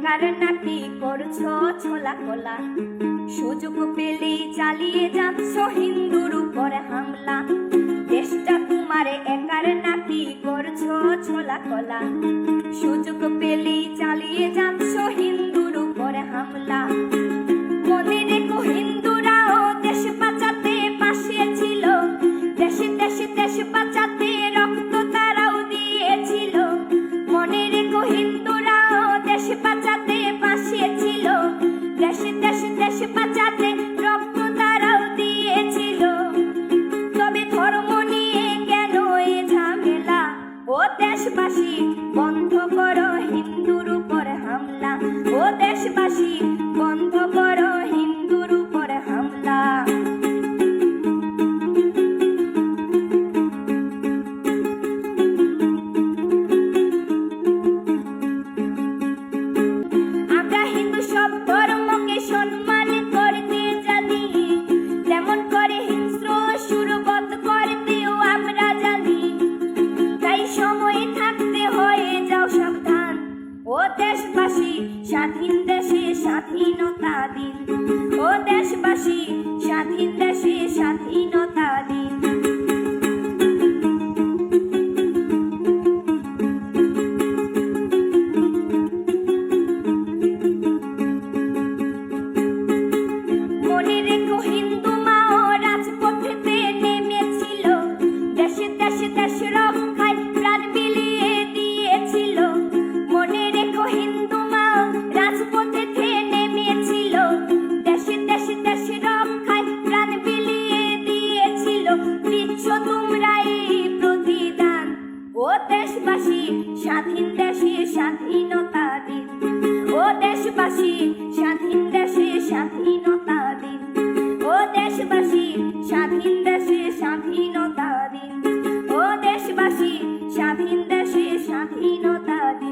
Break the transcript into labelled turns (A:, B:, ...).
A: একার নাকি করছো ছোলা কোলা, সুযোগ পেলেই চালিয়ে যাচ্ছ হিন্দুর উপরে হামলা। দেশটা তোমার একার নাকি করছো ছোলা কোলা, সুযোগ পেলেই চালিয়ে যাচ্ছ হিন্দুর উপরে হামলা। মনে রেখো হিন্দুরাও দেশ বাঁচাতে পাশে ছিল, দেশে দেশে দেশ বাঁচাতে রক্ত তারাও দিয়েছিল। মনে রেখো হিন্দুরাও দেশ বাঁচাতে পাশে ছিল, দেশে দেশে দেশ বাঁচাতে রক্ত তারাও দিয়েছিল। তবে ধর্ম নিয়ে কেন এ ঝামেলা? ও দেশবাসী বন্ধ করো হিন্দুর উপরে হামলা, ও দেশবাসী বন্ধ করো হিন্দুর উপরে হামলা। আমরা হিন্দু সব ধর্মকে সম্মান করতে জানি, যেমন করে হিংস্র সুরবত করতেও আমরা জানি। তাই সময় থাকতে হয়ে যাও সাবধান, ও দেশবাসী স্বাধীন দেশে স্বাধীনতা দিন, ও দেশবাসী স্বাধীন দেশে স্বাধীনতা দিন। মনে রেখো হিন্দু মাও রাজপথেতে নেমেছিল, দেশে দেশে দেশ রক্ষায় প্রাণ বিলিয়ে দিয়েছিল। মনে রেখো হিন্দু মাও রাজপথেতে নেমেছিল, দেশে দেশে দেশ রক্ষায় প্রাণ বিলিয়ে দিয়েছিল। দিচ্ছ তোমরা এই প্রতিদান, ও দেশবাসী স্বাধীন দেশে স্বাধীনতা দিন, ও দেশবাসী স্বাধীন দেশে স্বাধীনতা দিন, ও দেশবাসী স্বাধীন দেশে স্বাধীনতা দিন, ও দেশবাসী স্বাধীন দেশে স্বাধীনতা দিন।